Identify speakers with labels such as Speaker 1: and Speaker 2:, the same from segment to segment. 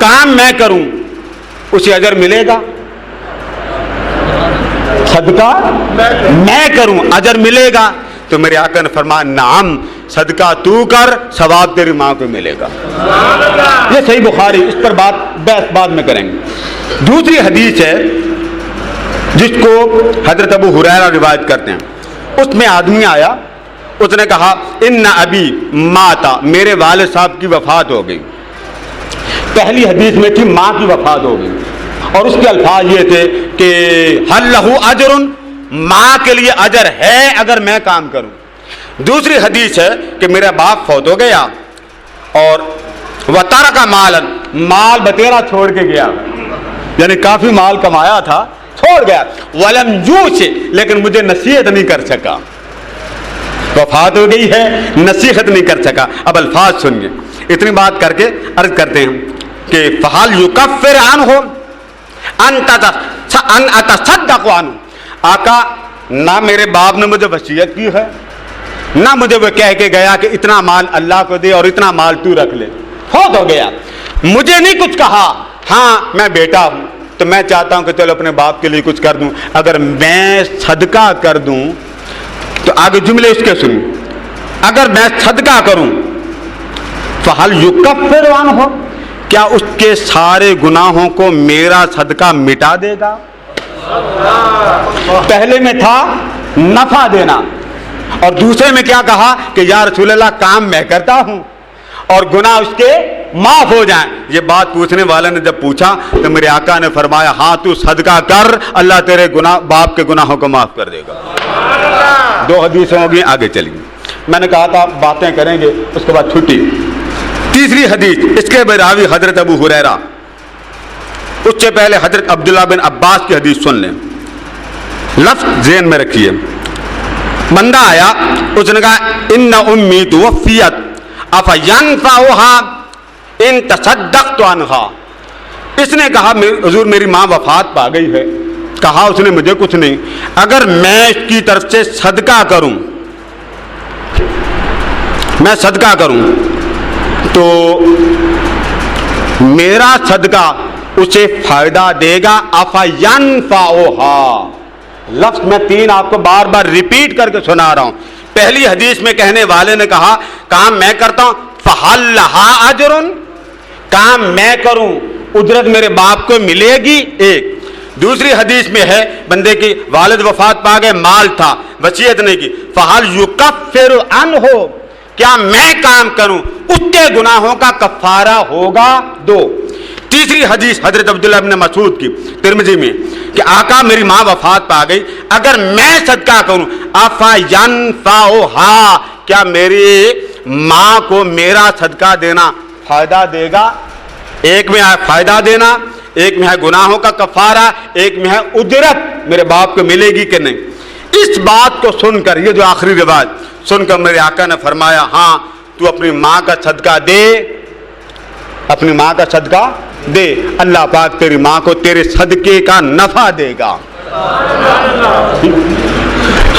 Speaker 1: کام میں کروں اسے اجر ملے گا؟ صدقہ میں کروں اجر ملے گا؟ تو میرے آقا نے فرمایا نعم، صدقہ تو کر، ثواب تیری ماں کو ملے گا۔ یہ صحیح بخاری، اس پر بحث بعد میں کریں گے۔ دوسری حدیث ہے جس کو حضرت ابو ہریرہ روایت کرتے ہیں، اس میں آدمی آیا، اس نے کہا ان ابی ماتا، میرے والد صاحب کی وفات ہو گئی۔ پہلی حدیث میں تھی ماں کی وفات ہو گئی، اور اس کے الفاظ یہ تھے کہ ہل لہو اجر، ماں کے لیے اجر ہے اگر میں کام کروں۔ دوسری حدیث ہے کہ میرا باپ فوت ہو گیا اور وترک مالا، مال بتیرا چھوڑ کے گیا، یعنی کافی مال کمایا تھا چھوڑ گیا، ولم یوص، لیکن مجھے نصیحت نہیں کر سکا، وفات ہو گئی ہے نصیحت نہیں کر سکا۔ اب الفاظ سنیے، اتنی بات کر کے عرض کرتے ہیں کہ فہل یکفر عنہ ان اتصدق عنہ، آقا نہ میرے باپ نے مجھے وصیت کی ہے، نہ مجھے وہ کہہ کے گیا کہ اتنا مال اللہ کو دے اور اتنا مال تو رکھ لے، فوت ہو گیا، مجھے نہیں کچھ کہا۔ ہاں میں بیٹا ہوں تو میں چاہتا ہوں کہ چلو اپنے باپ کے لیے کچھ کر دوں، اگر میں صدقہ کر دوں تو آگے جملے اس کے سنیں، اگر میں صدقہ کروں فہل یکفر عنہ، کیا اس کے سارے گناہوں کو میرا صدقہ مٹا دے گا؟ پہلے میں تھا نفع دینا، اور دوسرے میں کیا کہا کہ یا رسول اللہ کام میں کرتا ہوں اور گناہ اس کے معاف ہو جائیں۔ یہ بات پوچھنے والے نے جب پوچھا تو میرے آقا نے فرمایا ہاں تو صدقہ کر، اللہ تیرے باپ کے گناہوں کو معاف کر دے گا۔ دو حدیثیں ہوگی، آگے چلیں گے۔ میں نے کہا تھا باتیں کریں گے، اس کے بعد چھٹی۔ تیسری حدیث، اس کے راوی حضرت ابو ہریرہ، اس سے پہلے حضرت عبداللہ بن عباس کی حدیث سن لیں، لفظ ذہن میں رکھیے۔ بندہ آیا، اس نے کہا ان امی توفیت افینفعها ان تصدقت عنہا، اس نے کہا حضور میری ماں وفات پا گئی ہے، کہا اس نے مجھے کچھ نہیں، اگر میں اس کی طرف سے صدقہ کروں، میں صدقہ کروں تو میرا صدقہ اسے فائدہ دے گا۔ افینفعها، لفظ میں تین آپ کو بار بار ریپیٹ کر کے سنا رہا ہوں۔ پہلی حدیث میں کہنے والے نے کہا کام میں کرتا ہوں، فہل لہا اجر، کام میں کروں اجرت میرے باپ کو ملے گی، ایک۔ دوسری حدیث میں ہے بندے کی والد وفات پا گئے، مال تھا، وصیت نہیں کی، فہل یکفر عنہ، کیا میں کام کروں اس کے گناہوں کا کفارہ ہوگا، دو۔ تیسری حدیث حضرت عبداللہ بن مسعود کی ترمذی میں کہ آقا میری ماں وفات پا گئی، اگر میں صدقہ کروں افینفعها، کیا میری ماں کو میرا صدقہ دینا فائدہ دے گا؟ ایک میں ہے فائدہ دینا، ایک میں ہے گناہوں کا کفارہ، ایک میں ہے اجرت میرے باپ کو ملے گی کہ نہیں۔ اس بات کو سن کر، یہ جو آخری روایت سن کر میرے آقا نے فرمایا ہاں تو اپنی ماں کا صدقہ دے، اپنی ماں کا صدقہ دے، اللہ پاک تیری ماں کو تیرے صدقے کا نفع دے گا۔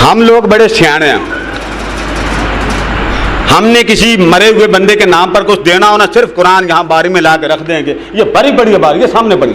Speaker 1: ہم لوگ بڑے سیانے ہیں، ہم نے کسی مرے ہوئے بندے کے نام پر کچھ دینا ہونا، صرف قرآن یہاں باری میں لا کے رکھ دیں گے، یہ بڑی بڑی باری، یہ سامنے پڑی